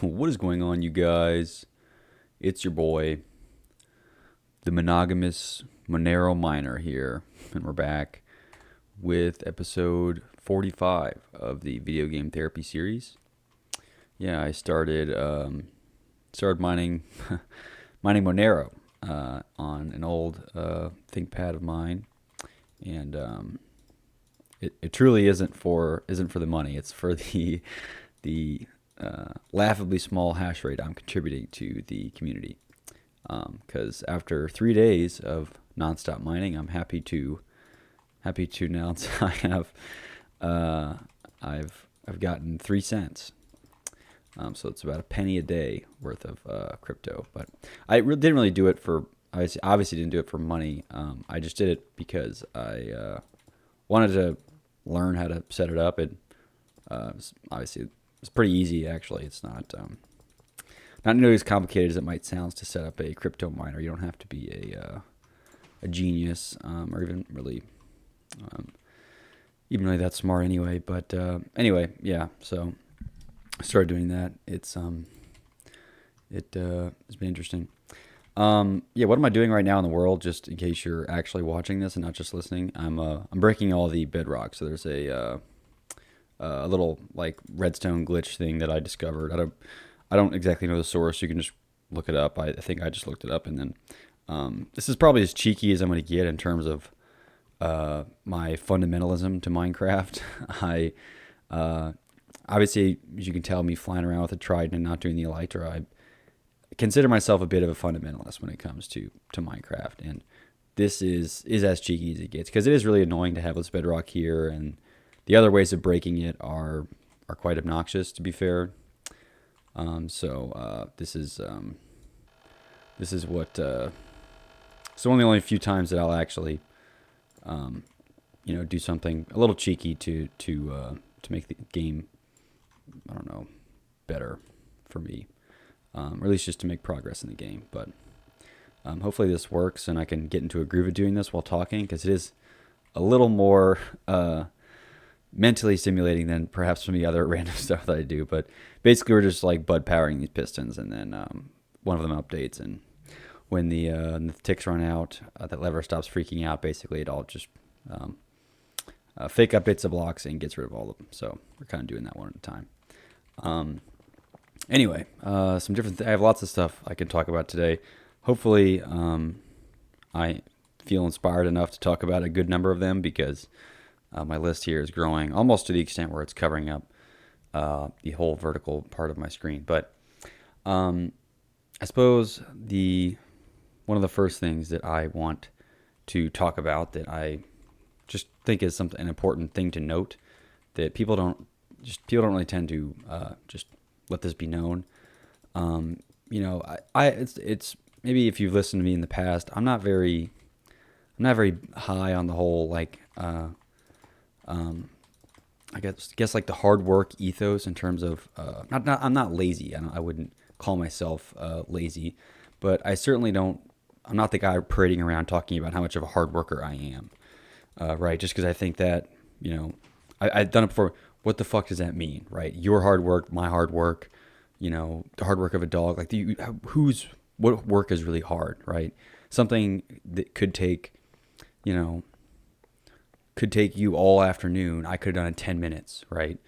What is going on, you guys? It's your boy, the monogamous Monero Miner here, and we're back with episode 45 of the video game therapy series. Yeah, I started mining mining Monero on an old ThinkPad of mine, and it truly isn't for the money. It's for the laughably small hash rate I'm contributing to the community. Because after 3 days of nonstop mining, I'm happy to announce I've gotten 3 cents. So it's about a penny a day worth of crypto. But didn't really do it for obviously didn't do it for money. I just did it because I wanted to learn how to set it up. Obviously it's pretty easy, actually. It's not nearly as complicated as it might sound to set up a crypto miner. You don't have to be a genius or even really that smart anyway. But anyway, yeah. So I started doing that. It's been interesting. Yeah, what am I doing right now in the world? Just in case you're actually watching this and not just listening, I'm breaking all the bedrock. So there's a little like redstone glitch thing that I discovered. I don't exactly know the source. You can just look it up. I think I just looked it up, and then this is probably as cheeky as I'm going to get in terms of my fundamentalism to Minecraft. I obviously, as you can tell, me flying around with a trident and not doing the elytra, I consider myself a bit of a fundamentalist when it comes to Minecraft, and this is as cheeky as it gets because it is really annoying to have this bedrock here, and the other ways of breaking it are quite obnoxious, to be fair. So this is what it's one of the only few times that I'll actually do something a little cheeky to make the game, I don't know, better for me, or at least just to make progress in the game. But hopefully this works and I can get into a groove of doing this while talking, because it is a little more mentally stimulating than perhaps some of the other random stuff that I do. But basically we're just like bud powering these pistons, and then one of them updates, and when the ticks run out, that lever stops freaking out. Basically it all just fake updates the blocks and gets rid of all of them. So we're kind of doing that one at a time. Anyway, some different I have lots of stuff I can talk about today. Hopefully I feel inspired enough to talk about a good number of them, because my list here is growing almost to the extent where it's covering up the whole vertical part of my screen. But I suppose one of the first things that I want to talk about, that I just think is an important thing to note, that people don't really tend to just let this be known. It's maybe if you've listened to me in the past, I'm not very high on the whole I guess like the hard work ethos, in terms of I'm not lazy. I wouldn't call myself lazy, but I'm not the guy parading around talking about how much of a hard worker I am. Right? Just because I think that, I've done it before. What the fuck does that mean, right? Your hard work, my hard work, the hard work of a dog. Like, what work is really hard, right? Something that could take you all afternoon, I could have done in 10 minutes, right?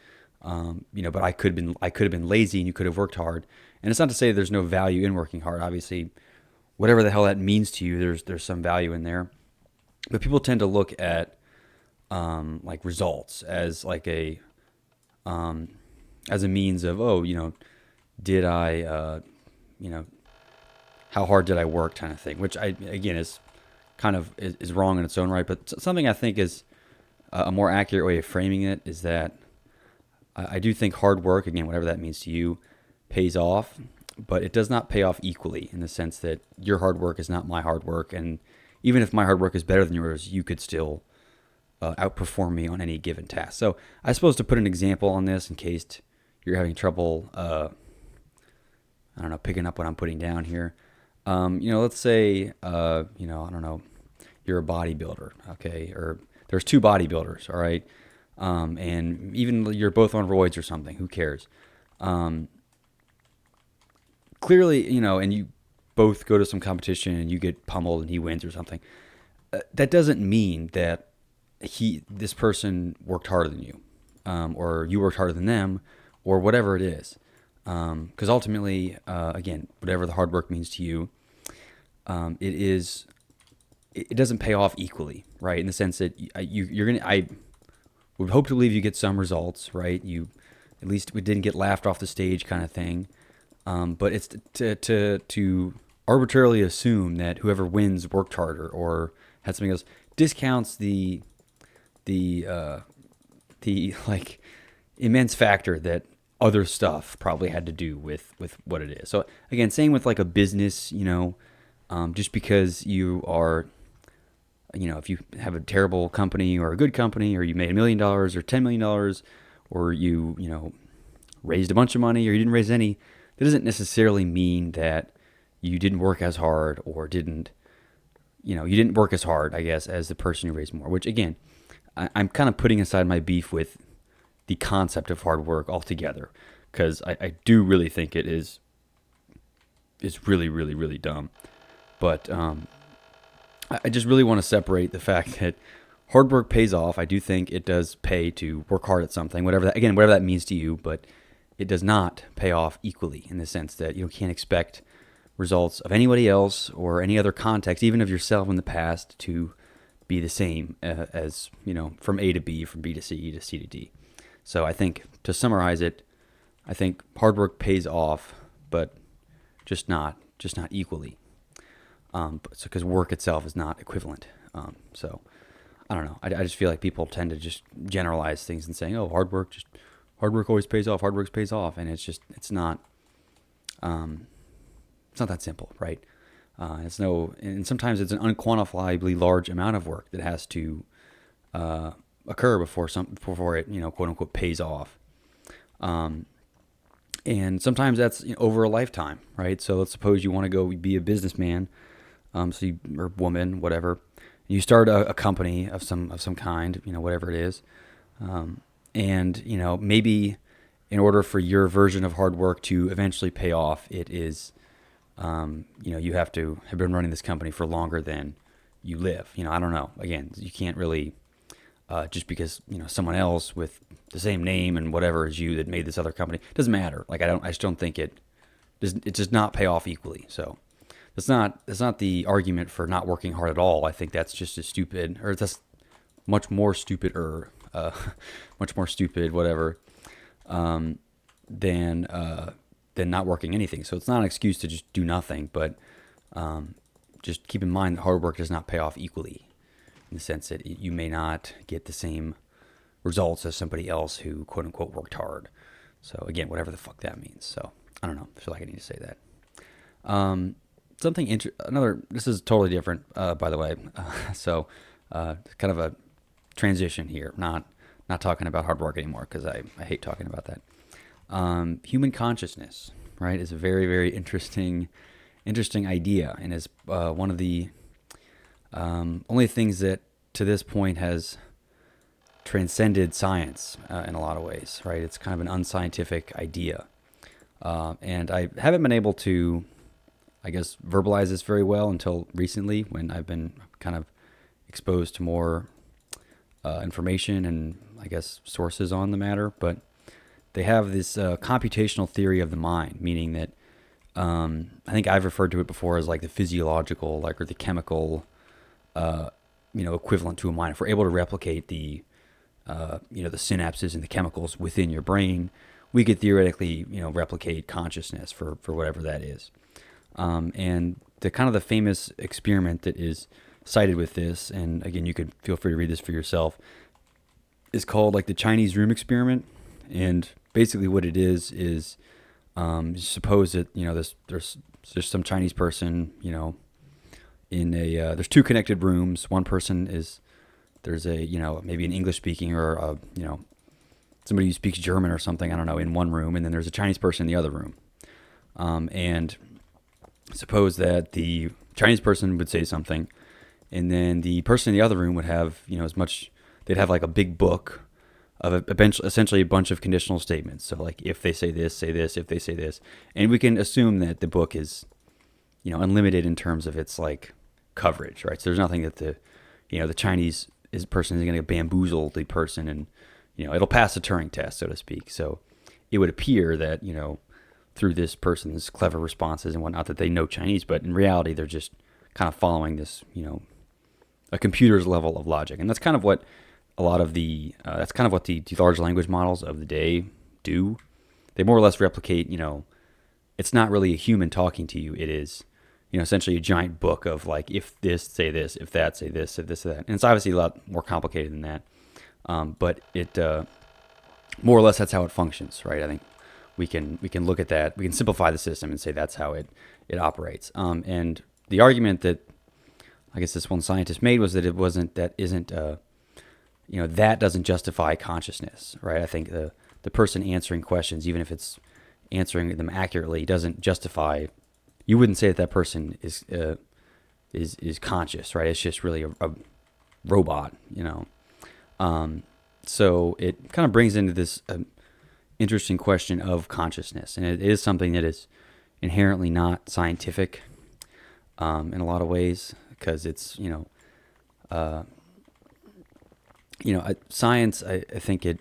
But I could have been lazy, and you could have worked hard. And it's not to say there's no value in working hard. Obviously, whatever the hell that means to you, there's some value in there. But people tend to look at like results as like as a means of, did I how hard did I work, kind of thing, which again is kind of is wrong in its own right. But something I think is a more accurate way of framing it is that I do think hard work, again, whatever that means to you, pays off, but it does not pay off equally, in the sense that your hard work is not my hard work. And even if my hard work is better than yours, you could still outperform me on any given task. So I suppose, to put an example on this, in case you're having trouble, picking up what I'm putting down here. Let's say, I don't know, you're a bodybuilder, okay? Or there's two bodybuilders, all right? And even you're both on roids or something, who cares? clearly, and you both go to some competition and you get pummeled and he wins or something. That doesn't mean that this person worked harder than you, or you worked harder than them, or whatever it is. Because ultimately, again, whatever the hard work means to you, it doesn't pay off equally, right? In the sense that I would hope to believe you get some results, right? At least we didn't get laughed off the stage, kind of thing. But it's to arbitrarily assume that whoever wins worked harder or had something else discounts the like immense factor that other stuff probably had to do with what it is. So again, same with like a business, just because you are, if you have a terrible company or a good company, or you made $1 million or $10 million, or you raised a bunch of money or you didn't raise any, that doesn't necessarily mean that you didn't work as hard or you didn't work as hard, I guess, as the person who raised more. Which again, I'm kind of putting aside my beef with the concept of hard work altogether, because I do really think it's really, really, really dumb. But I just really want to separate the fact that hard work pays off. I do think it does pay to work hard at something, whatever that means to you, but it does not pay off equally, in the sense that you can't expect results of anybody else or any other context, even of yourself in the past, to be the same as, from A to B, from B to C to C to D. So I think, to summarize it, I think hard work pays off, but just not equally. Because work itself is not equivalent. So I don't know. I just feel like people tend to just generalize things and saying, "Oh, hard work always pays off. Hard work pays off," and it's not that simple, right? And sometimes it's an unquantifiably large amount of work that has to occur before it, quote unquote, pays off. And sometimes that's over a lifetime, right? So let's suppose you want to go be a businessman, or woman, whatever. You start a company of some kind, whatever it is, and maybe in order for your version of hard work to eventually pay off, it is, you have to have been running this company for longer than you live. I don't know. Again, you can't really, just because, someone else with the same name and whatever as you that made this other company, it doesn't matter. Like, I just don't think it does not pay off equally. So that's not the argument for not working hard at all. I think that's just as stupid, or that's much more stupid, whatever, than not working anything. So it's not an excuse to just do nothing, but just keep in mind that hard work does not pay off equally, in the sense that you may not get the same results as somebody else who, quote unquote, worked hard. So again, whatever the fuck that means. So I don't know. I feel like I need to say that. This is totally different, by the way. So kind of a transition here. Not talking about hard work anymore, because I hate talking about that. Human consciousness, right, is a very, very interesting idea, and is one of the only things that to this point has transcended science in a lot of ways, right? It's kind of an unscientific idea, and I haven't been able to, I guess, verbalize this very well until recently, when I've been kind of exposed to more information and, I guess, sources on the matter. But they have this computational theory of the mind, meaning that I think I've referred to it before as like the physiological, or the chemical, equivalent to a mind. If we're able to replicate the synapses and the chemicals within your brain, we could theoretically, replicate consciousness for whatever that is. And the famous experiment that is cited with this, and again, you could feel free to read this for yourself, is called like the Chinese room experiment. And basically what it is suppose that, there's some Chinese person, in there's two connected rooms. One person there's maybe an English speaking, or somebody who speaks German or something, I don't know, in one room. And then there's a Chinese person in the other room. And suppose that the Chinese person would say something, and then the person in the other room would have, they'd have like a big book essentially a bunch of conditional statements. So like if they say this, say this. If they say this, and we can assume that the book is, unlimited in terms of its like coverage, right? So there's nothing that the Chinese person is going to bamboozle the person, and it'll pass the Turing test, so to speak. So it would appear that through this person's clever responses and whatnot that they know Chinese, but in reality they're just kind of following this a computer's level of logic, and that's kind of what a lot of the large language models of the day do. They more or less replicate. It's not really a human talking to you. It is essentially a giant book of like, if this, say this, if that, say this, if this, say that. And it's obviously a lot more complicated than that. But it, more or less, that's how it functions, right? I think we can look at that. We can simplify the system and say that's how it operates. And the argument that I guess this one scientist made was that that doesn't justify consciousness, right? I think the person answering questions, even if it's answering them accurately, doesn't justify. You wouldn't say that person is conscious, right? It's just really a robot, So it kind of brings into this interesting question of consciousness, and it is something that is inherently not scientific in a lot of ways, because it's science. I think it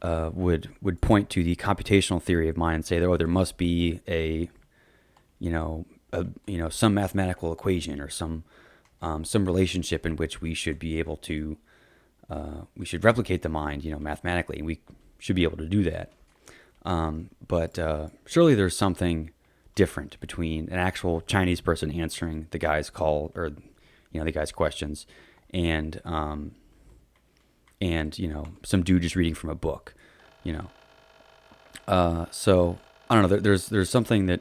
would point to the computational theory of mind and say that there must be some mathematical equation or some relationship in which we should be able to we should replicate the mind mathematically, and we should be able to do that. But surely there's something different between an actual Chinese person answering the guy's call, or the guy's questions, and some dude just reading from a book. So I don't know. There's something that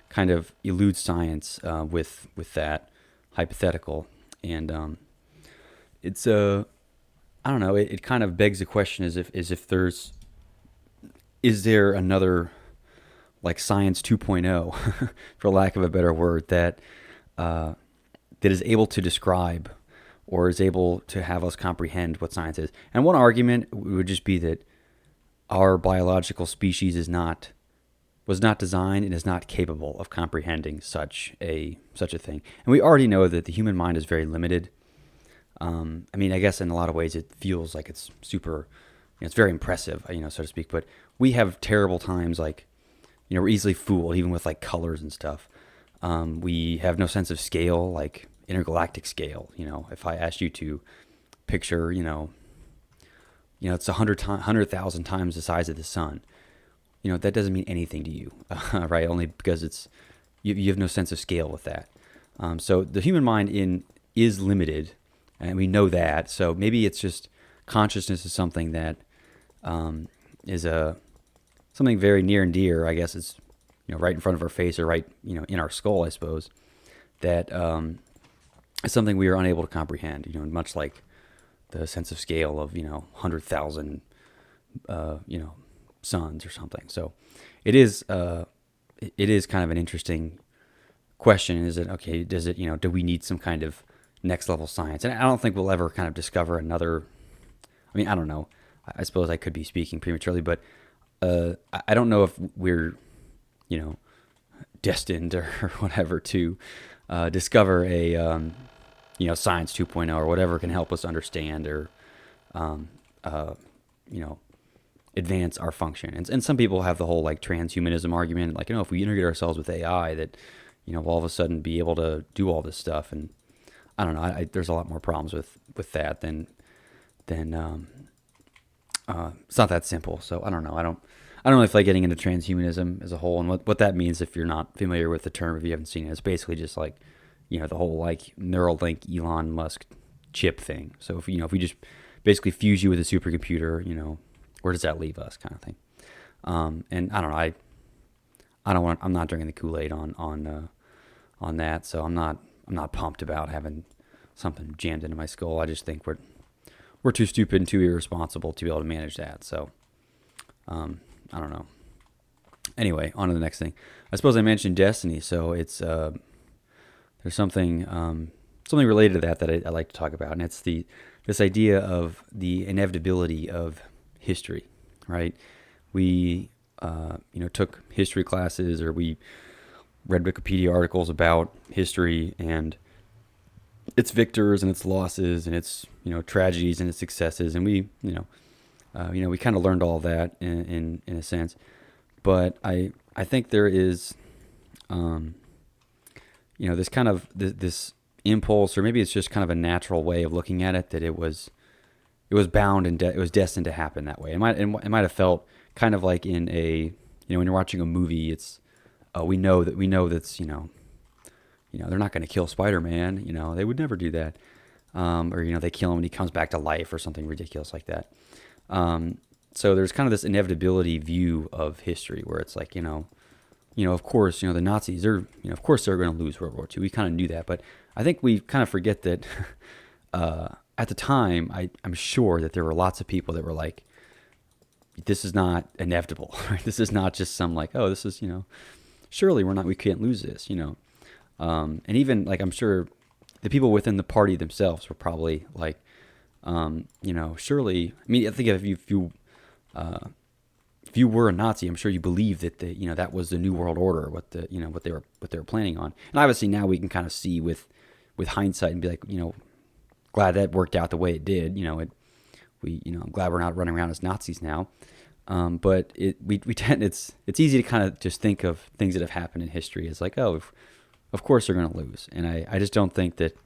kind of eludes science with that hypothetical, and it's I don't know. It kind of begs the question: is there another like science 2.0, for lack of a better word, that is able to describe or is able to have us comprehend what science is? And one argument would just be that our biological species was not designed and is not capable of comprehending such a thing. And we already know that the human mind is very limited. I mean, I guess in a lot of ways it feels like it's super, it's very impressive, so to speak. But we have terrible times, like, we're easily fooled, even with like colors and stuff. We have no sense of scale, like intergalactic scale. If I asked you to picture, it's 100,000 times the size of the sun. That doesn't mean anything to you, right? Only because you have no sense of scale with that. So the human mind is limited, and we know that. So maybe it's just consciousness is something that is something very near and dear. I guess it's right in front of our face, or right in our skull, I suppose. That is something we are unable to comprehend. Much like the sense of scale of 100,000 suns or something. So it is kind of an interesting question. Is it okay? Does it do we need some kind of next level science? And I don't think we'll ever kind of discover another. I mean, I don't know. I suppose I could be speaking prematurely, but I don't know if we're destined or whatever to discover a science 2.0 or whatever can help us understand or advance our function. And some people have the whole like transhumanism argument, like if we integrate ourselves with AI, that we'll all of a sudden be able to do all this stuff. And I don't know. There's a lot more problems with that than it's not that simple. So I don't know. I don't really feel like getting into transhumanism as a whole, and what that means. If you're not familiar with the term, if you haven't seen it, it's basically just like the whole like Neuralink Elon Musk chip thing. So if we just basically fuse you with a supercomputer, where does that leave us, kind of thing. And I don't know. I'm not drinking the Kool-Aid on that. So I'm not pumped about having something jammed into my skull. I just think we're too stupid and too irresponsible to be able to manage that. So I don't know. Anyway, on to the next thing. I suppose I mentioned destiny, so it's there's something related to that I like to talk about, and it's this idea of the inevitability of history, right? We, took history classes, or we read Wikipedia articles about history and its victors and its losses and its, tragedies and its successes. And we kind of learned all that in a sense. But I think there is, this kind of this impulse, or maybe it's just kind of a natural way of looking at it, that it was bound and it was destined to happen that way. It might have felt kind of like in a, when you're watching a movie, it's, we know that's, they're not going to kill Spider-Man. They would never do that. Or, they kill him and he comes back to life or something ridiculous like that. So there's kind of this inevitability view of history where it's like, of course, the Nazis are, of course they're going to lose World War II. We kind of knew that, but I think we kind of forget that, at the time, I'm sure that there were lots of people that were like, this is not inevitable, right? This is not just some like, oh, this is, surely we can't lose this, and even like, I'm sure the people within the party themselves were probably like, surely, I mean, I think if you were a Nazi, I'm sure you believe that that was the New World Order, what they were planning on. And obviously now we can kind of see with hindsight and be like, glad that worked out the way it did. I'm glad we're not running around as Nazis now. But we tend, it's easy to kind of just think of things that have happened in history as like, oh, of course they're going to lose. And I just don't think that,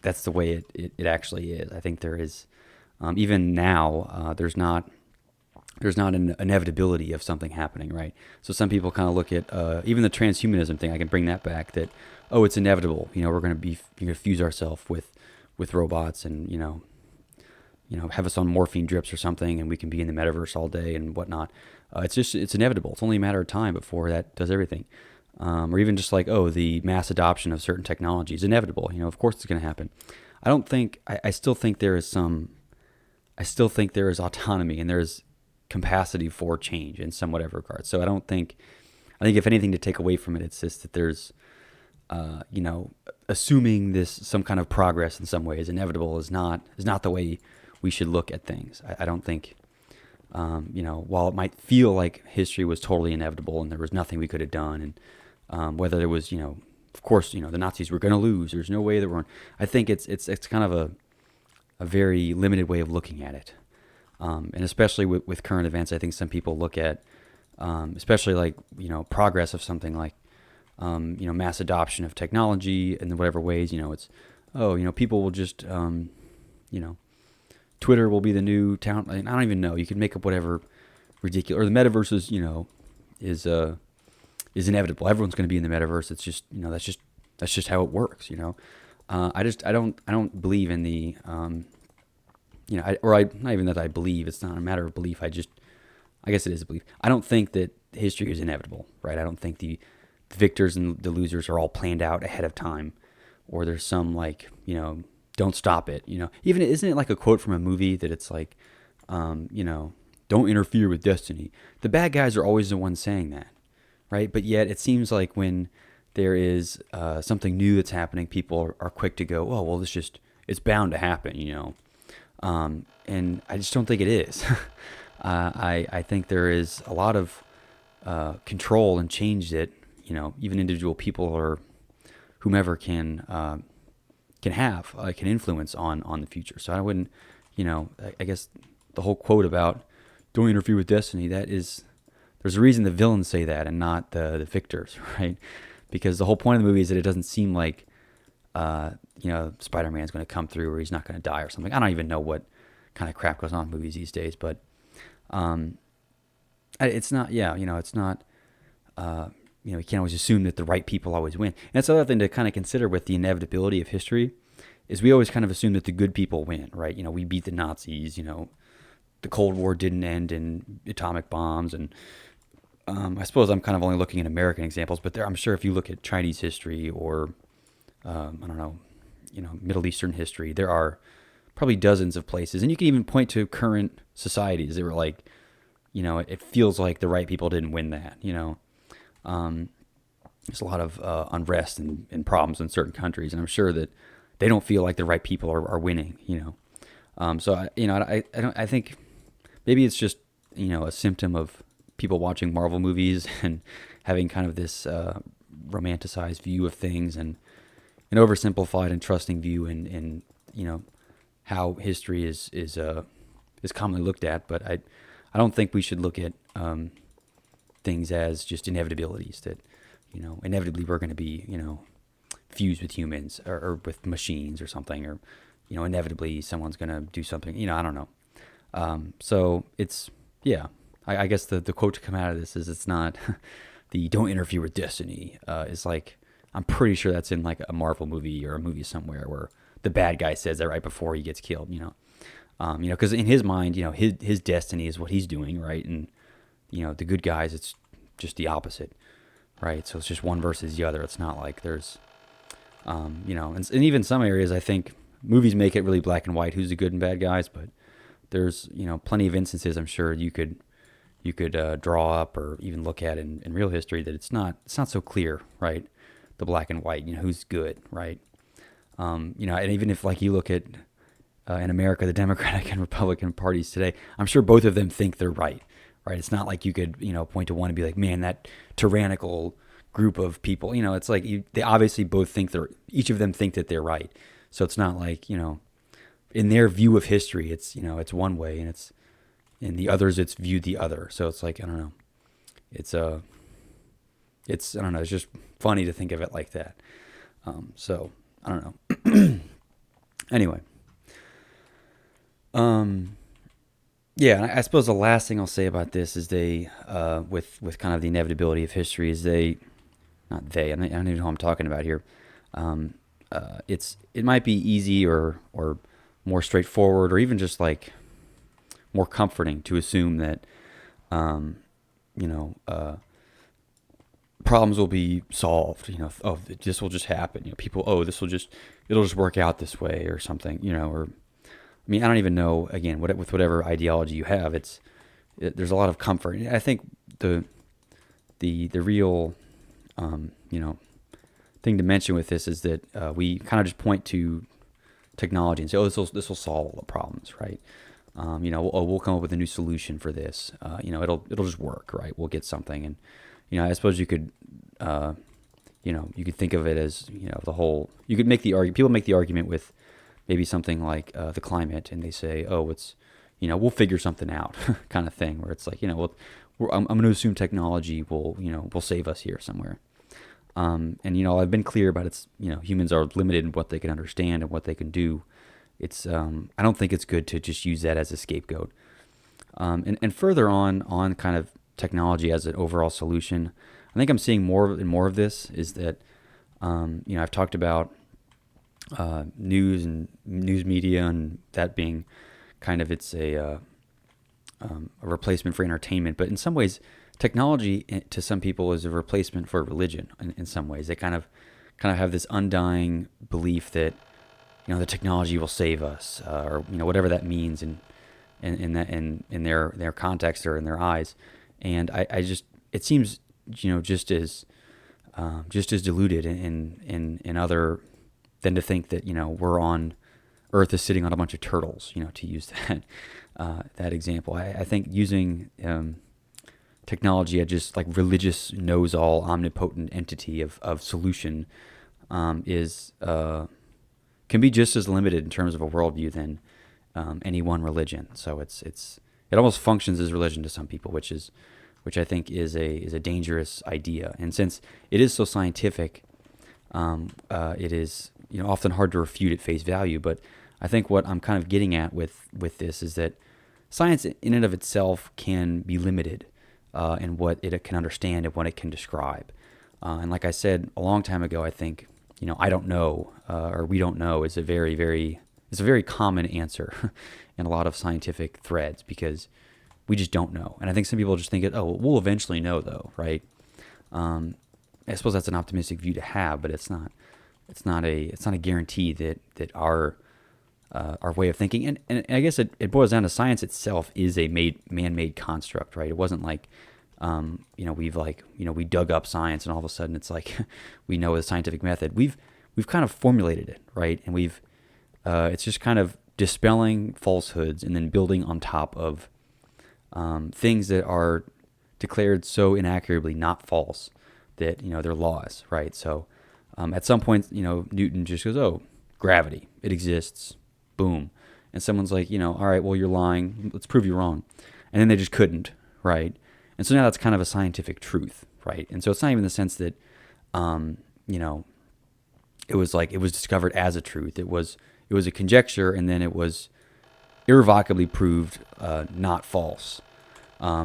that's the way it actually is. I think there is, even now, there's not an inevitability of something happening, right? So some people kind of look at, even the transhumanism thing, I can bring that back, that, oh, it's inevitable. We're going to fuse ourselves with robots and, have us on morphine drips or something, and we can be in the metaverse all day and whatnot. It's inevitable. It's only a matter of time before that does everything. Or even just like, oh, the mass adoption of certain technology is inevitable. Of course it's going to happen. I still think there is autonomy and there is capacity for change in some whatever regard. So I think if anything to take away from it, it's just that there's, assuming some kind of progress in some way is inevitable is not the way we should look at things. I don't think, while it might feel like history was totally inevitable and there was nothing we could have done, and whether there was, of course, the Nazis were going to lose. There's no way they weren't. I think it's kind of a very limited way of looking at it, and especially with current events, I think some people look at, especially like progress of something like, mass adoption of technology in whatever ways. It's people will just Twitter will be the new town. I don't even know. You could make up whatever ridiculous. Or the metaverse is inevitable. Everyone's going to be in the metaverse. It's just that's just how it works. I don't believe in the not even that I believe. It's not a matter of belief. I guess it is a belief. I don't think that history is inevitable, right? I don't think the victors and the losers are all planned out ahead of time, or there's some like don't stop it. Even isn't it like a quote from a movie that it's like, don't interfere with destiny. The bad guys are always the ones saying that, right? But yet it seems like when there is something new that's happening, people are quick to go, oh well, it's bound to happen, and I just don't think it is. I think there is a lot of control and change that even individual people or whomever can influence on the future. So I wouldn't, I guess the whole quote about don't interfere with destiny, there's a reason the villains say that and not the victors, right? Because the whole point of the movie is that it doesn't seem like, Spider-Man's going to come through or he's not going to die or something. I don't even know what kind of crap goes on in movies these days, but it's not, it's not, you can't always assume that the right people always win. And that's the other thing to kind of consider with the inevitability of history is we always kind of assume that the good people win, right? We beat the Nazis, the Cold War didn't end in atomic bombs. And I suppose I'm kind of only looking at American examples, but I'm sure if you look at Chinese history or, I don't know, Middle Eastern history, there are probably dozens of places. And you can even point to current societies that were like, it feels like the right people didn't win that, there's a lot of unrest and problems in certain countries, and I'm sure that they don't feel like the right people are winning. So I think maybe it's just, a symptom of people watching Marvel movies and having kind of this romanticized view of things, and an oversimplified and trusting view in how history is commonly looked at. But I don't think we should look at things as just inevitabilities that inevitably we're going to be fused with humans, or with machines or something, or inevitably someone's going to do something. I don't know. So it's, yeah, I guess the quote to come out of this is, it's not the "don't interfere with destiny." Is like, I'm pretty sure that's in like a Marvel movie or a movie somewhere where the bad guy says that right before he gets killed. Because in his mind, his destiny is what he's doing, right? And the good guys, it's just the opposite, right? So it's just one versus the other. It's not like there's, and even some areas, I think movies make it really black and white who's the good and bad guys, but there's plenty of instances I'm sure you could draw up or even look at in real history that it's not so clear, right? The black and white, who's good, right? And even if like you look at in America, the Democratic and Republican parties today, I'm sure both of them think they're right? It's not like you could point to one and be like, man, that tyrannical group of people, it's like they obviously both think each of them think that they're right. So it's not like in their view of history, it's it's one way, and it's in the others it's viewed the other. So it's like, I don't know, it's I don't know, it's just funny to think of it like that. So I don't know. Anyway, yeah, I suppose the last thing I'll say about this is with kind of the inevitability of history, is I don't even know who I'm talking about here. It might be easy or more straightforward, or even just like more comforting to assume that, problems will be solved. Oh, this will just happen. People, it'll just work out this way or something. Or, I mean, I don't even know. Again, with whatever ideology you have, there's a lot of comfort. I think the real, thing to mention with this is that we kind of just point to technology and say, oh, this will solve all the problems, right? We'll come up with a new solution for this. It'll just work, right? We'll get something, and I suppose you could, you could think of it as the whole. You could make the argument. People make the argument with maybe something like the climate, and they say, oh, it's we'll figure something out, kind of thing, where it's like I'm going to assume technology will save us here somewhere. And I've been clear about humans are limited in what they can understand and what they can do. It's I don't think it's good to just use that as a scapegoat. And further on kind of technology as an overall solution, I think I'm seeing more and more of this is that I've talked about news and news media, and that being kind of it's a replacement for entertainment, but in some ways technology to some people is a replacement for religion. In some ways, they kind of have this undying belief that the technology will save us, or whatever that means in their context or in their eyes. And I just, it seems just as diluted in other than to think that we're on Earth is sitting on a bunch of turtles. To use that example, I think using technology as just like religious knows-all omnipotent entity of solution is can be just as limited in terms of a worldview than any one religion. So it almost functions as religion to some people, which I think is a dangerous idea. And since it is so scientific, it is often hard to refute at face value. But I think what I'm kind of getting at with this is that science in and of itself can be limited in what it can understand and what it can describe. And like I said a long time ago, I think I don't know or we don't know is a very common answer in a lot of scientific threads, because we just don't know. And I think some people just think we'll eventually know though, right? I suppose that's an optimistic view to have, but it's not a guarantee that our way of thinking, and I guess it boils down to science itself is a man-made construct, right? It wasn't like we dug up science and all of a sudden it's like we know the scientific method. We've kind of formulated it, right? And it's just kind of dispelling falsehoods and then building on top of things that are declared so inaccurately not false that, they're laws, right? So at some point, Newton just goes, oh, gravity, it exists, boom. And someone's like, all right, well, you're lying. Let's prove you wrong. And then they just couldn't, right? And so now that's kind of a scientific truth, right? And so it's not even the sense that, it was like it was discovered as a truth. It was a conjecture, and then it was irrevocably proved not false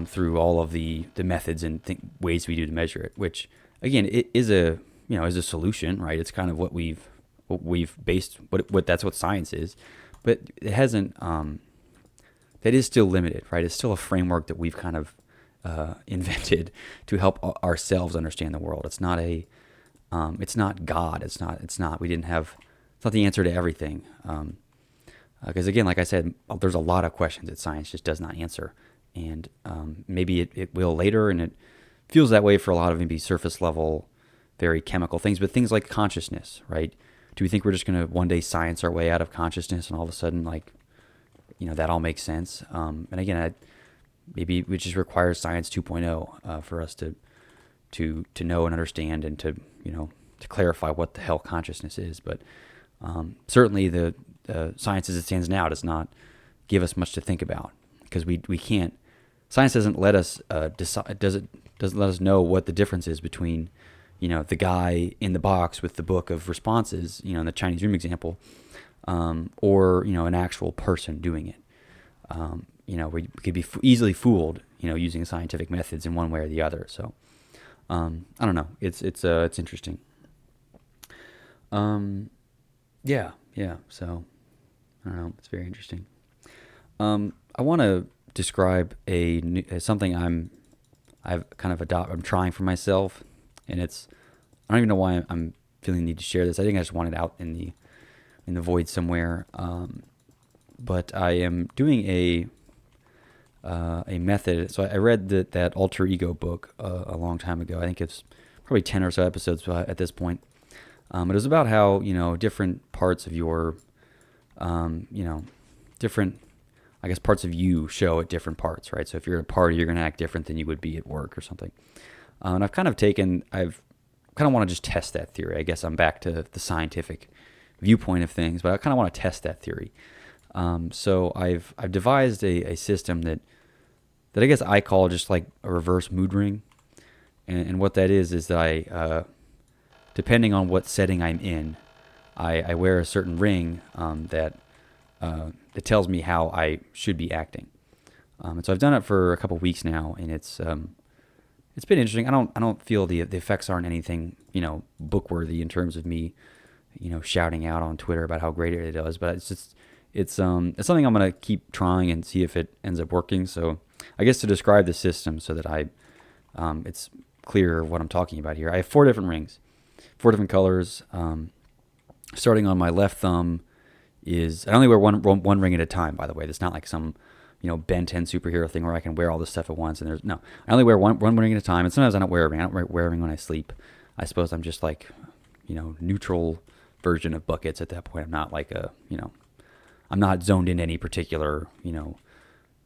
through all of the methods and ways we do to measure it. Which again, it is is a solution, right? It's kind of what we've based what that's what science is, but it hasn't. That is still limited, right? It's still a framework that we've kind of invented to help ourselves understand the world. It's not it's not God. It's not. We didn't have. It's not the answer to everything. Because again, like I said, there's a lot of questions that science just does not answer, and maybe it will later, and it feels that way for a lot of maybe surface level, very chemical things. But things like consciousness, right? Do we think we're just going to one day science our way out of consciousness, and all of a sudden, like, that all makes sense? And again, maybe it just requires science 2.0 for us to know and understand, and to clarify what the hell consciousness is. But certainly the science as it stands now does not give us much to think about, because we can't. Science doesn't let us decide. Doesn't let us know what the difference is between the guy in the box with the book of responses, in the Chinese room example, or an actual person doing it. We could be easily fooled, using scientific methods in one way or the other. So I don't know. It's interesting. Yeah. So I don't know. It's very interesting. I want to describe something I've kind of I'm trying for myself, and I don't even know why I'm feeling the need to share this. I think I just want it out in the void somewhere. But I am doing a method. So I read that Alter Ego book a long time ago. I think it's probably 10 or so episodes at this point. It was about how, different parts of your, different, I guess, parts of you show at different parts, right? So if you're at a party, you're going to act different than you would be at work or something. And I've kind of want to just test that theory. I guess I'm back to the scientific viewpoint of things, but I kind of want to test that theory. So I've devised a system that I guess I call just like a reverse mood ring. And what that is that I, depending on what setting I'm in, I wear a certain ring that tells me how I should be acting. And so I've done it for a couple weeks now, and it's been interesting. I don't feel the effects aren't anything book worthy in terms of me shouting out on Twitter about how great it is, but it's something I'm gonna keep trying and see if it ends up working. So I guess to describe the system so that it's clear what I'm talking about here. I have 4 different rings, 4 different colors. Starting on my left thumb I only wear one ring at a time, by the way. That's not like some Ben 10 superhero thing where I can wear all this stuff at once. And I only wear one ring at a time. And sometimes I don't wear a ring. I don't wear a ring when I sleep. I suppose I'm just like, neutral version of buckets at that point. I'm not like I'm not zoned in any particular,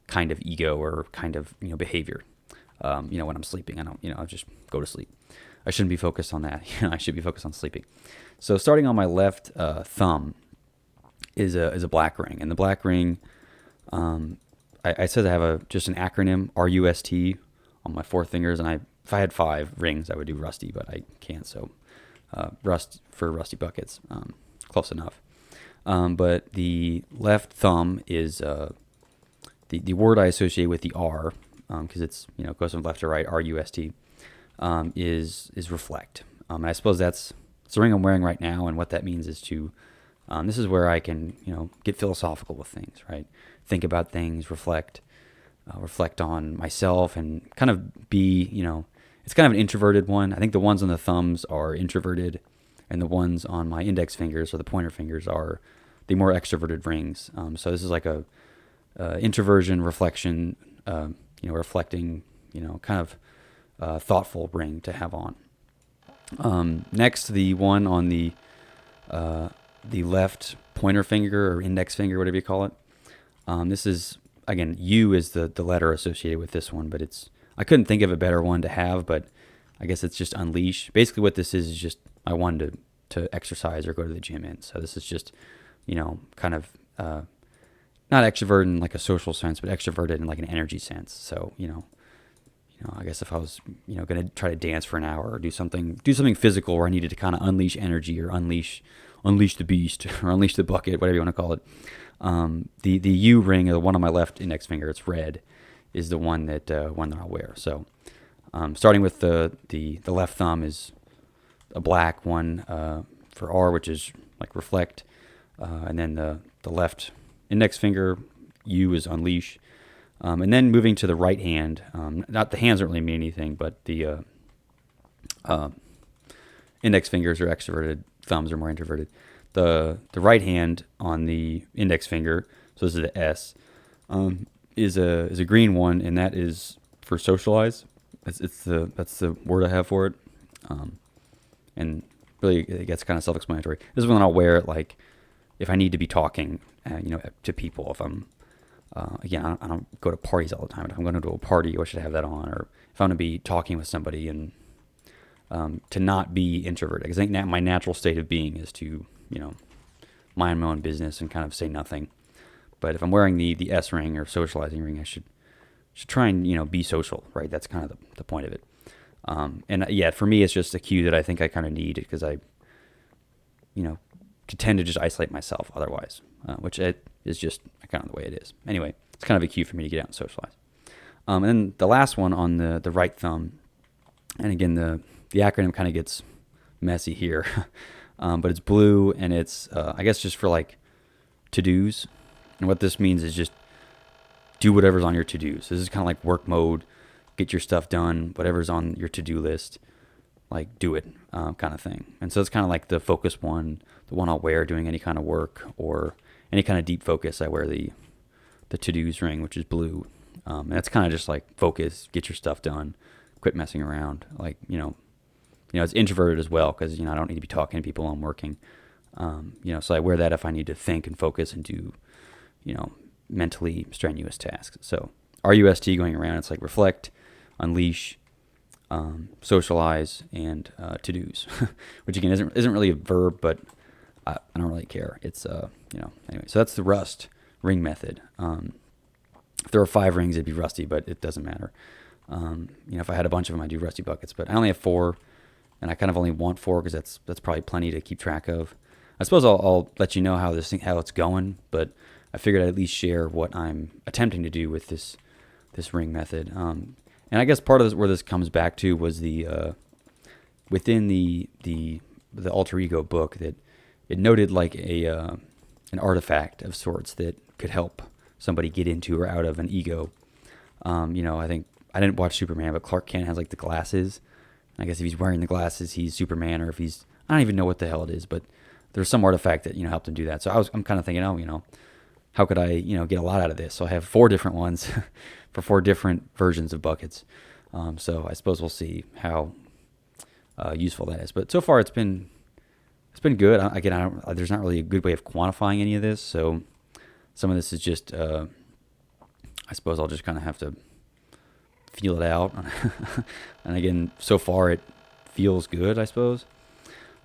kind of ego or kind of, behavior. When I'm sleeping, I just go to sleep. I shouldn't be focused on that. I should be focused on sleeping. So starting on my left thumb is a black ring, and the black ring, I said I have just an acronym RUST on my 4 fingers, and if I had 5 rings, I would do Rusty, but I can't. So Rust for Rusty Buckets, close enough. But the left thumb is the word I associate with the R, because it's it goes from left to right. RUST is reflect. And I suppose it's the ring I'm wearing right now, and what that means is this is where I can get philosophical with things, right? Think about things, reflect on myself, and kind of be it's kind of an introverted one. I think the ones on the thumbs are introverted, and the ones on my index fingers or the pointer fingers are the more extroverted rings. So this is like a introversion, reflection, reflecting, kind of thoughtful ring to have on. Next, the one on the left pointer finger or index finger, whatever you call it. This is again, U is the letter associated with this one, but I couldn't think of a better one to have, but I guess it's just unleash. Basically what this is just I wanted to exercise or go to the gym in. So this is just, kind of not extroverted in like a social sense, but extroverted in like an energy sense. So, I guess if I was, going to try to dance for an hour or do something physical where I needed to kind of unleash energy or unleash the beast or unleash the bucket, whatever you want to call it. The U ring, the one on my left index finger, it's red, is the one that I'll wear. So, starting with the left thumb is a black one for R, which is like reflect, and then the left index finger U is unleash. And then moving to the right hand, not the hands don't really mean anything, but the index fingers are extroverted, thumbs are more introverted. The right hand on the index finger, so this is the S, is a green one, and that is for socialize. That's the word I have for it, and really it gets kind of self-explanatory. This is when I'll wear it like if I need to be talking, to people. If I'm again, I don't go to parties all the time. But if I'm going to a party, I should have that on. Or if I'm going to be talking with somebody and to not be introverted. Because I think my natural state of being is to, mind my own business and kind of say nothing. But if I'm wearing the S ring or socializing ring, I should try and, be social, right? That's kind of the point of it. And yeah, for me, it's just a cue that I think I kind of need because I, could tend to just isolate myself otherwise, which is just kind of the way it is. Anyway, it's kind of a cue for me to get out and socialize. And then the last one on the right thumb, and again, the acronym kind of gets messy here, but it's blue, and it's, I guess, just for like to-dos. And what this means is just do whatever's on your to-dos. This is kind of like work mode, get your stuff done, whatever's on your to-do list, like do it kind of thing. And so it's kind of like the focus one, the one I'll wear doing any kind of work or any kind of deep focus. I wear the to-dos ring, which is blue. And that's kind of just like focus, get your stuff done, quit messing around. Like, it's introverted as well because, I don't need to be talking to people while I'm working. So I wear that if I need to think and focus and do, mentally strenuous tasks. So RUST going around, it's like reflect, unleash, socialize, and to-dos, which again isn't really a verb, but I don't really care. It's anyway. So that's the Rust ring method. If there were 5 rings, it'd be rusty, but it doesn't matter. If I had a bunch of them, I'd do rusty buckets. But I only have 4, and I kind of only want 4 because that's probably plenty to keep track of. I suppose I'll let you know how it's going, but I figured I'd at least share what I'm attempting to do with this ring method. And I guess part of this, where this comes back to was the within the alter ego book that it noted like an artifact of sorts that could help somebody get into or out of an ego. I think I didn't watch Superman, but Clark Kent has like the glasses. I guess if he's wearing the glasses, he's Superman, or if he's, I don't even know what the hell it is, but there's some artifact that, helped him do that. So I'm kind of thinking, how could I, get a lot out of this? So I have 4 different ones for 4 different versions of buckets. So I suppose we'll see how useful that is. But so far it's been good. There's not really a good way of quantifying any of this. So some of this is just, I suppose I'll just kind of have to feel it out. And again, so far it feels good, I suppose.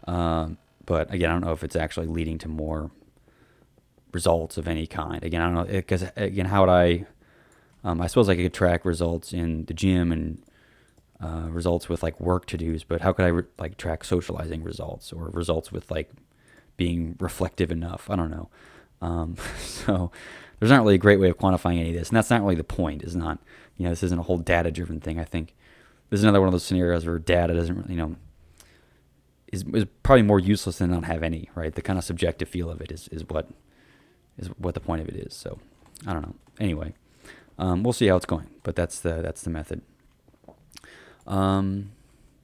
But again, I don't know if it's actually leading to more results of any kind. Again, I don't know, because again, how would I suppose I could track results in the gym and results with like work to-dos, but how could I track socializing results or results with like being reflective enough? I don't know. So there's not really a great way of quantifying any of this, and that's not really the point. Is not, this isn't a whole data-driven thing. I think this is another one of those scenarios where data doesn't really, is probably more useless than not have any, right? The kind of subjective feel of it is what the point of it is. So I don't know. Anyway, we'll see how it's going, but that's the method.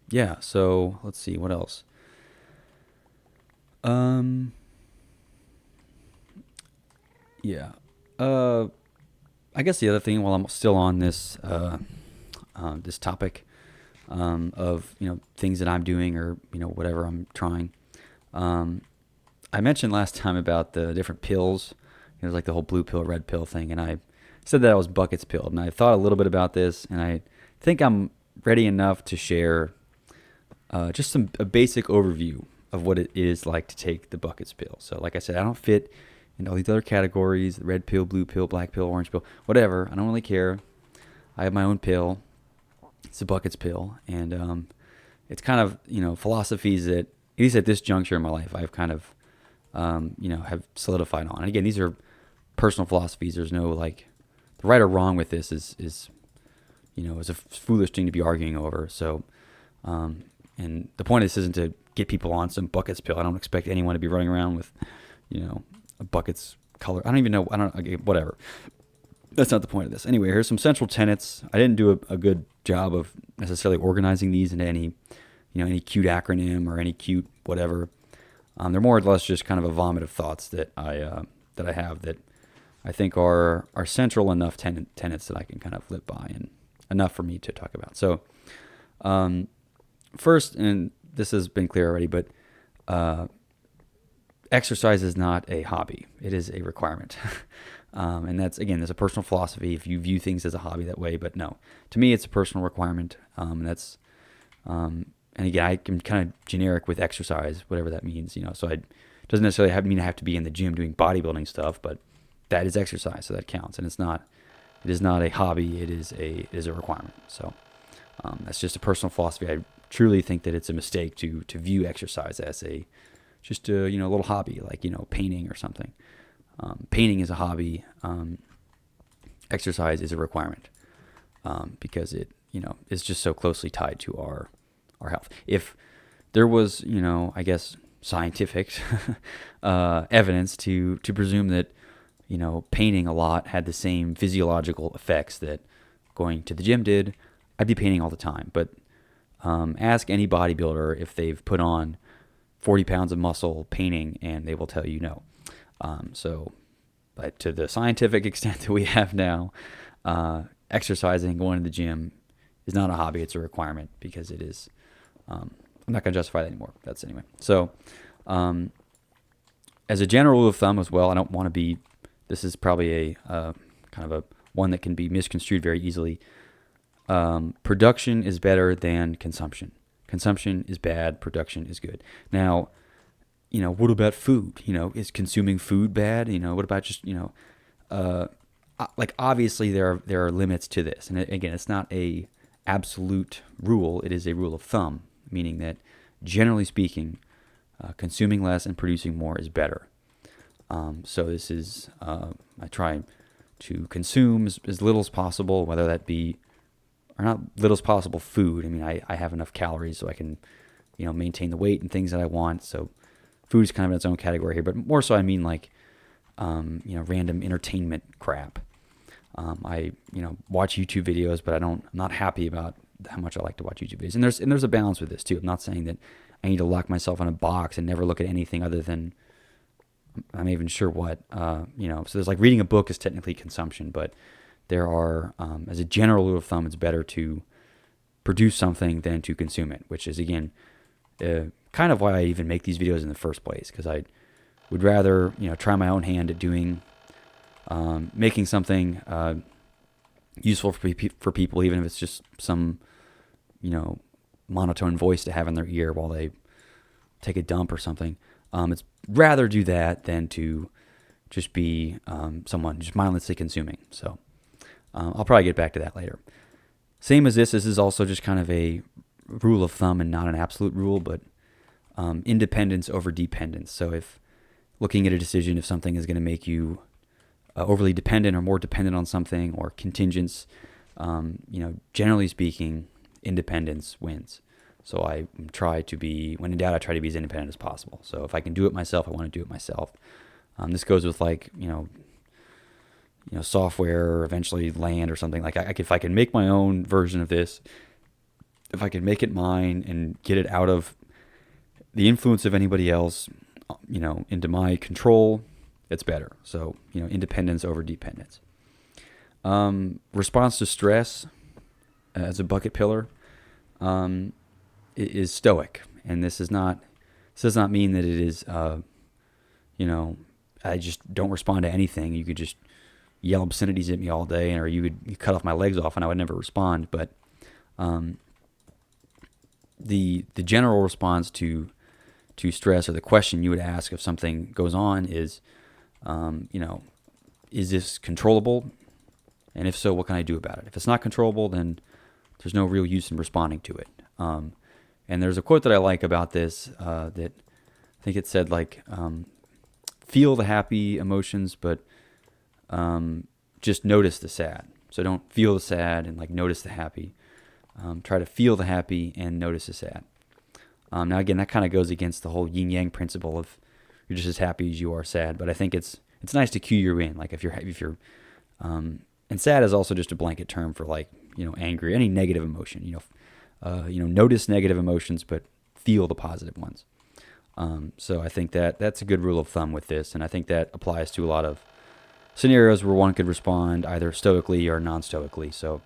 Yeah. So let's see what else. Yeah. I guess the other thing, while I'm still on this this topic of things that I'm doing or whatever I'm trying, I mentioned last time about the different pills. There's like the whole blue pill, red pill thing, and I said that I was buckets pilled, and I thought a little bit about this, and I think I'm ready enough to share just a basic overview of what it is like to take the buckets pill. So, like I said, I don't fit into all these other categories: the red pill, blue pill, black pill, orange pill, whatever. I don't really care. I have my own pill. It's a buckets pill, and it's kind of philosophies that, at least at this juncture in my life, I've kind of have solidified on. And again, these are personal philosophies. There's no like the right or wrong with this is a foolish thing to be arguing over. So, and the point of this isn't to get people on some buckets pill. I don't expect anyone to be running around with, a buckets color. I don't even know. Whatever. That's not the point of this. Anyway, here's some central tenets. I didn't do a good job of necessarily organizing these into any cute acronym or any cute whatever. They're more or less just kind of a vomit of thoughts that I have that I think are central enough tenets that I can kind of live by and enough for me to talk about. So, first, and this has been clear already, but exercise is not a hobby. It is a requirement. And that's, again, there's a personal philosophy if you view things as a hobby that way, but no. To me, it's a personal requirement. And again, I can kind of generic with exercise, whatever that means, so it doesn't necessarily mean I have to be in the gym doing bodybuilding stuff, but that is exercise, so that counts. And it is not a hobby, it is a requirement. So that's just a personal philosophy. I truly think that it's a mistake to view exercise as just a little hobby, like, painting or something. Painting is a hobby. Exercise is a requirement because it is just so closely tied to our health. If there was I guess scientific evidence to presume that painting a lot had the same physiological effects that going to the gym did, I'd be painting all the time. But ask any bodybuilder if they've put on 40 pounds of muscle painting, and they will tell you no. But to the scientific extent that we have now, exercising, going to the gym is not a hobby. It's a requirement because it is. I'm not going to justify that anymore. That's anyway. So, as a general rule of thumb as well, I don't want to be. This is probably a kind of a one that can be misconstrued very easily. Production is better than consumption. Consumption is bad. Production is good. Now, what about food? Is consuming food bad? What about just, like obviously there are limits to this. And again, it's not a absolute rule. It is a rule of thumb, meaning that generally speaking, consuming less and producing more is better. So this is, I try to consume as little as possible, whether that be, or not little as possible food. I mean, I have enough calories so I can, maintain the weight and things that I want. So food is kind of in its own category here, but more so I mean like, random entertainment crap. I watch YouTube videos, but I'm not happy about how much I like to watch YouTube videos. And there's a balance with this too. I'm not saying that I need to lock myself in a box and never look at anything other than, I'm not even sure what, so there's like reading a book is technically consumption, but there are, as a general rule of thumb, it's better to produce something than to consume it, which is, again, kind of why I even make these videos in the first place, because I would rather, try my own hand at doing, making something useful for people, even if it's just some, monotone voice to have in their ear while they take a dump or something. It's rather do that than to just be someone just mindlessly consuming. So I'll probably get back to that later. Same as this is also just kind of a rule of thumb and not an absolute rule, but independence over dependence. So if looking at a decision, if something is going to make you overly dependent or more dependent on something, or contingents, generally speaking, independence wins. So I try to be, when in doubt, I try to be as independent as possible. So if I can do it myself, I want to do it myself. This goes with like, software, or eventually land or something. Like if I can make my own version of this, if I can make it mine and get it out of the influence of anybody else, into my control, it's better. So, independence over dependence. Response to stress as a bucket pillar is stoic. And this does not mean that it is, I just don't respond to anything. You could just, yell obscenities at me all day, or you cut off my legs off, and I would never respond. But the general response to stress, or the question you would ask if something goes on, is, is this controllable? And if so, what can I do about it? If it's not controllable, then there's no real use in responding to it. And there's a quote that I like about this, that I think it said, like, feel the happy emotions, but just notice the sad. So don't feel the sad and, like, notice the happy. Try to feel the happy and notice the sad. Now, again, that kind of goes against the whole yin-yang principle of you're just as happy as you are sad. But I think it's nice to cue you in. Like, if you're and sad is also just a blanket term for, like, angry, any negative emotion. Notice negative emotions, but feel the positive ones. So I think that's a good rule of thumb with this, and I think that applies to a lot of scenarios where one could respond either stoically or non-stoically. So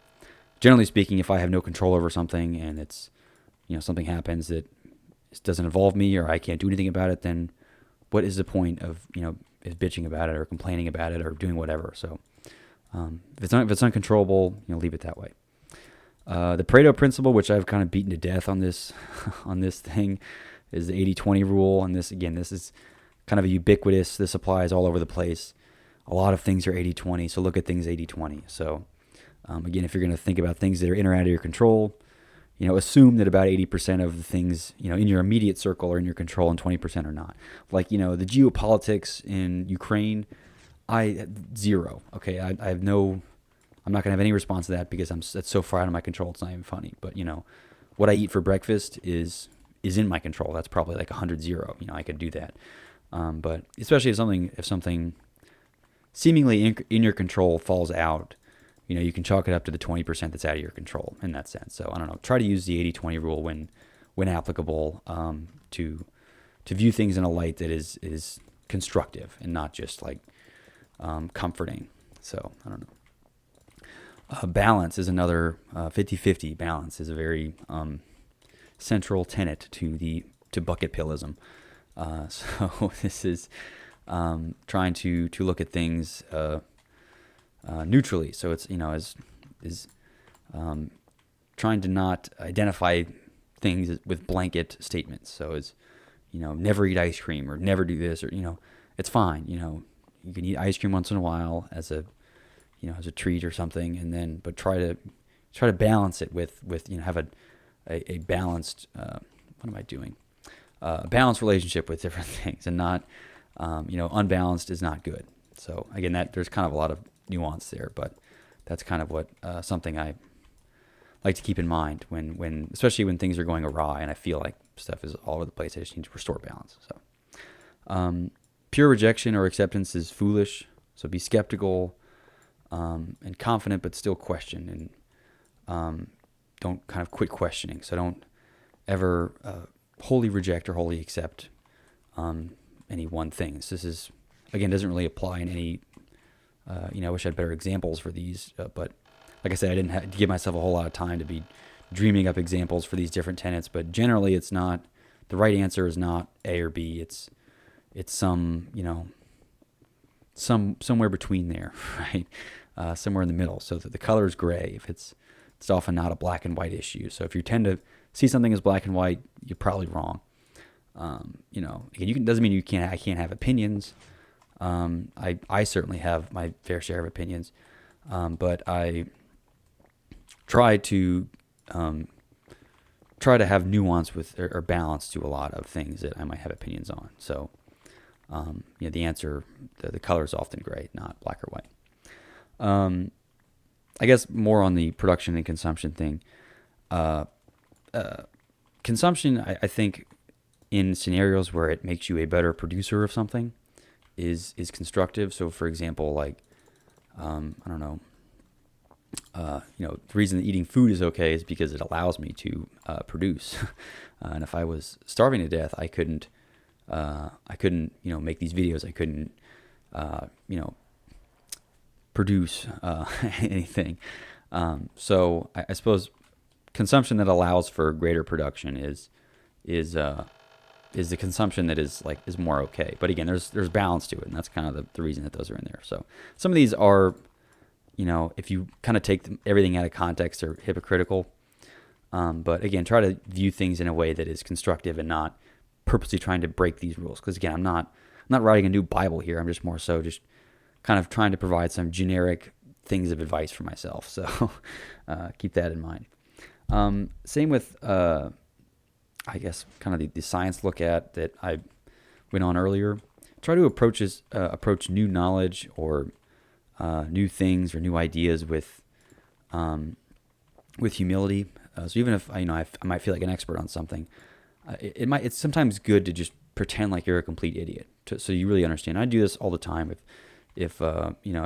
generally speaking, if I have no control over something and it's, something happens that doesn't involve me or I can't do anything about it, then what is the point of, bitching about it or complaining about it or doing whatever? So if it's uncontrollable, leave it that way. The Pareto principle, which I've kind of beaten to death on this on this thing, is the 80-20 rule. And this is kind of a ubiquitous. This applies all over the place. A lot of things are 80-20, so look at things 80-20. So again, if you're going to think about things that are in or out of your control, assume that about 80% of the things, in your immediate circle are in your control and 20% are not. Like, the geopolitics in Ukraine, zero. Okay, I have no, I'm not going to have any response to that because that's so far out of my control, it's not even funny. But, what I eat for breakfast is in my control. That's probably like 100-0. I could do that. But especially if something seemingly in your control falls out, you can chalk it up to the 20% that's out of your control in that sense. So I don't know. Try to use the 80-20 rule when applicable, to view things in a light that is constructive and not just like comforting. So I don't know. Balance is another 50-50. Balance is a very central tenet to bucket pillism. So this is trying to look at things neutrally. So it's trying to not identify things with blanket statements. So it's never eat ice cream or never do this, or it's fine. You can eat ice cream once in a while as a treat or something, and then but try to balance it with have a balanced what am I doing? Balanced relationship with different things, and not unbalanced is not good. So again, there's kind of a lot of nuance there, but that's kind of what something I like to keep in mind when especially when things are going awry and I feel like stuff is all over the place. I just need to restore balance. So pure rejection or acceptance is foolish. So be skeptical and confident, but still question, and don't kind of quit questioning. So don't ever wholly reject or wholly accept any one thing. So this is, again, doesn't really apply in any, I wish I had better examples for these, but like I said, I didn't have to give myself a whole lot of time to be dreaming up examples for these different tenets, but generally it's not, the right answer is not A or B. It's some, somewhere between there, right? Somewhere in the middle. So that the color is gray. If it's often not a black and white issue. So if you tend to see something as black and white, you're probably wrong. Again, doesn't mean I can't have opinions. I certainly have my fair share of opinions, but I try to have nuance with or balance to a lot of things that I might have opinions on. So, the answer, the color is often gray, not black or white. I guess more on the production and consumption thing. Consumption, I think, in scenarios where it makes you a better producer of something, is constructive. So, for example, like, I don't know, the reason that eating food is okay is because it allows me to produce. And if I was starving to death, I couldn't make these videos. I couldn't, produce anything. So I suppose consumption that allows for greater production is is the consumption that is more okay. But again, there's balance to it, and that's kind of the reason that those are in there. So some of these are, if you kind of take everything out of context, are hypocritical. But again, try to view things in a way that is constructive and not purposely trying to break these rules. Because again, I'm not writing a new Bible here. I'm just more so just kind of trying to provide some generic things of advice for myself. So keep that in mind. Same with, I guess, kind of the science look at that I went on earlier. Try to approach new knowledge or new things or new ideas with humility. So even if I might feel like an expert on something, it's sometimes good to just pretend like you're a complete idiot, so you really understand. I do this all the time. If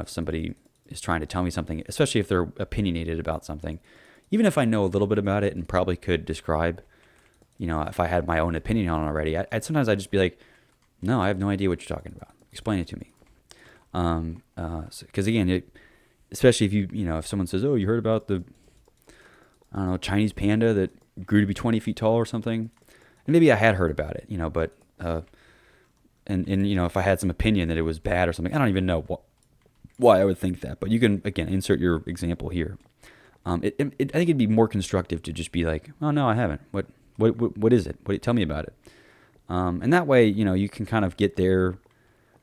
somebody is trying to tell me something, especially if they're opinionated about something, even if I know a little bit about it and probably could describe, if I had my own opinion on it already, I'd sometimes I'd just be like, no, I have no idea what you're talking about. Explain it to me. Because again, especially if if someone says, oh, you heard about the, I don't know, Chinese panda that grew to be 20 feet tall or something, and maybe I had heard about it, but and if I had some opinion that it was bad or something, I don't even know why I would think that. But you can again insert your example here. I think it'd be more constructive to just be like, oh no, I haven't. What is it? Tell me about it. And that way, you can kind of get their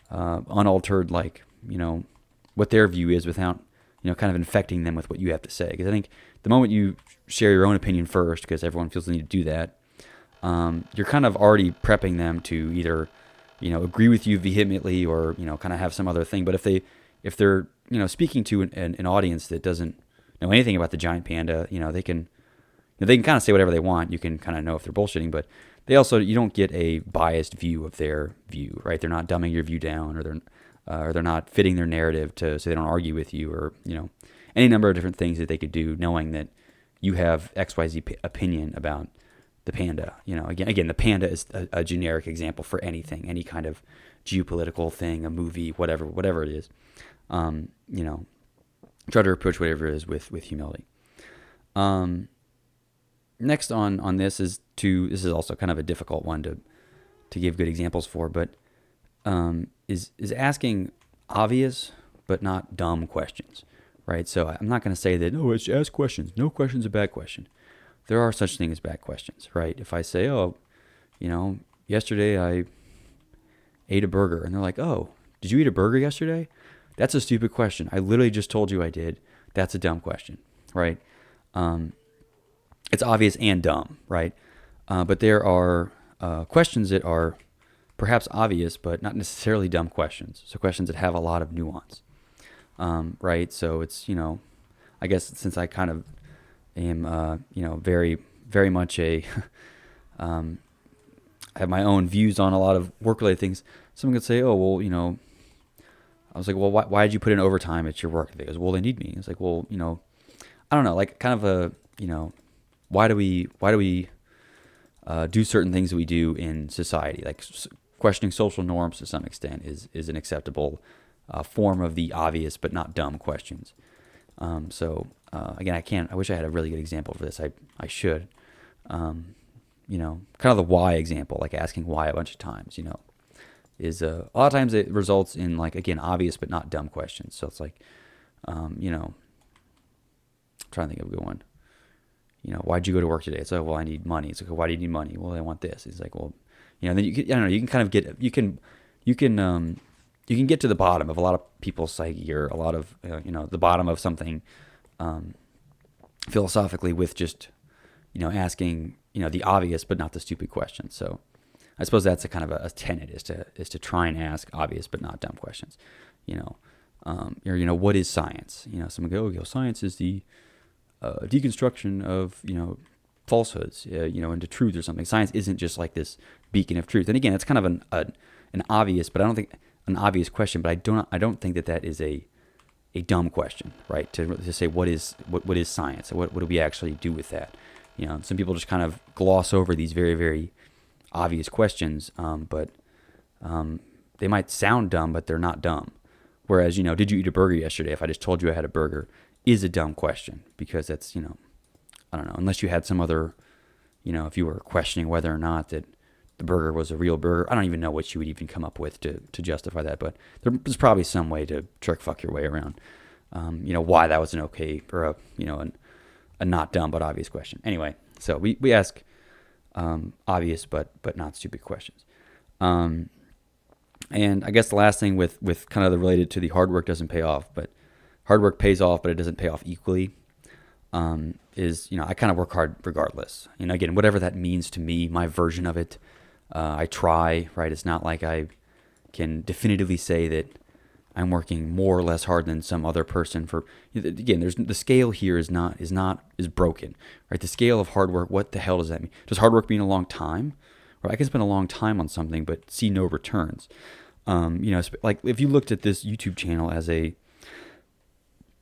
unaltered, what their view is without, kind of infecting them with what you have to say. Because I think the moment you share your own opinion first, because everyone feels the need to do that, you're kind of already prepping them to either, agree with you vehemently or, kind of have some other thing. But if they're, speaking to an audience that doesn't know anything about the giant panda, they can kind of say whatever they want. You can kind of know if they're bullshitting, but you don't get a biased view of their view, right? They're not dumbing your view down, or they're not fitting their narrative so they don't argue with you, or any number of different things that they could do, knowing that you have XYZ opinion about the panda. Again, the panda is a generic example for anything, any kind of geopolitical thing, a movie, whatever it is. Try to approach whatever it is with humility. Next on this is also kind of a difficult one to give good examples for, but is asking obvious but not dumb questions, right? So I'm not going to say that, oh, it's ask questions. No question's a bad question. There are such things as bad questions, right? If I say, oh, yesterday I ate a burger, and they're like, oh, did you eat a burger yesterday? That's a stupid question. I literally just told you I did. That's a dumb question, right? It's obvious and dumb, right? But there are questions that are perhaps obvious, but not necessarily dumb questions. So questions that have a lot of nuance, right? So it's, I guess since I kind of am, very, very much I have my own views on a lot of work-related things. Someone could say, oh, well, I was like, well, why did you put in overtime at your work? They goes, well, they need me. It's like, well, I don't know, like kind of a, why do we do certain things that we do in society? Like questioning social norms to some extent is an acceptable form of the obvious but not dumb questions. Again, I wish I had a really good example for this. I should. Kind of the why example, like asking why a bunch of times, is a lot of times it results in, like, again, obvious but not dumb questions. So it's like, I'm trying to think of a good one. Why'd you go to work today? It's like, well, I need money. It's like, why do you need money? Well, I want this. It's like, well, then you can, I don't know, you can kind of get, you can get to the bottom of a lot of people's psyche, or a lot of, the bottom of something, philosophically, with just, asking, the obvious but not the stupid questions. So I suppose that's a kind of a tenet, is to try and ask obvious but not dumb questions. What is science? Someone go, science is the deconstruction of falsehoods, into truth or something. Science isn't just like this beacon of truth. And again, it's kind of an obvious, but I don't think an obvious question. But I don't think that is a dumb question, right? To say what is science, and what do we actually do with that? Some people just kind of gloss over these very, very obvious questions, but they might sound dumb, but they're not dumb. Whereas, did you eat a burger yesterday? If I just told you I had a burger, is a dumb question, because that's, I don't know, unless you had some other, if you were questioning whether or not that the burger was a real burger. I don't even know what you would even come up with to justify that, but there's probably some way to trick fuck your way around, why that was an okay or a not dumb but obvious question. Anyway, so we ask obvious but not stupid questions. And I guess the last thing with kind of the related to the hard work doesn't pay off, but hard work pays off, but it doesn't pay off equally. Is I kind of work hard regardless. Again, whatever that means to me, my version of it. I try, right? It's not like I can definitively say that I'm working more or less hard than some other person. For again, there's the scale here is broken, right? The scale of hard work. What the hell does that mean? Does hard work mean a long time? Right? I can spend a long time on something but see no returns. Like if you looked at this YouTube channel as a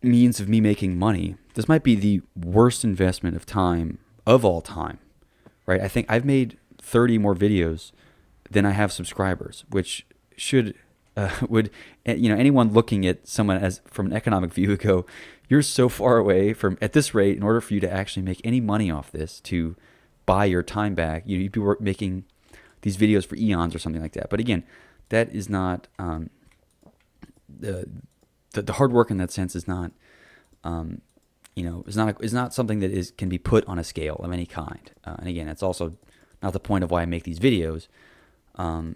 means of me making money, this might be the worst investment of time of all time, right? I think I've made 30 more videos than I have subscribers, which would anyone looking at someone as from an economic view would go, you're so far away from, at this rate, in order for you to actually make any money off this, to buy your time back, you'd be making these videos for eons or something like that. But again, that is not the hard work in that sense is not is not something that can be put on a scale of any kind. And again, it's also not the point of why I make these videos. Not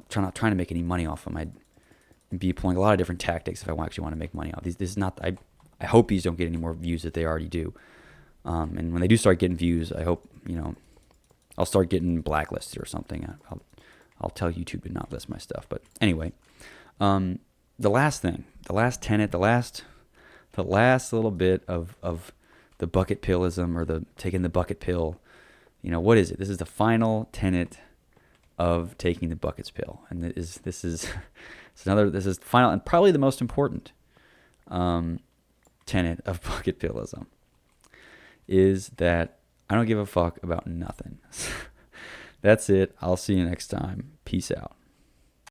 trying to make any money off them. I'd be employing a lot of different tactics if I actually want to make money off these. This is not. I hope these don't get any more views that they already do. And when they do start getting views, I hope I'll start getting blacklisted or something. I'll tell YouTube to not list my stuff. But anyway, the last thing, the last tenet, the last little bit of the bucket pillism, or the taking the bucket pill. What is it? This is the final tenet of taking the buckets pill, and this is final and probably the most important tenet of bucket pillism, is that I don't give a fuck about nothing. That's it. I'll see you next time. Peace out.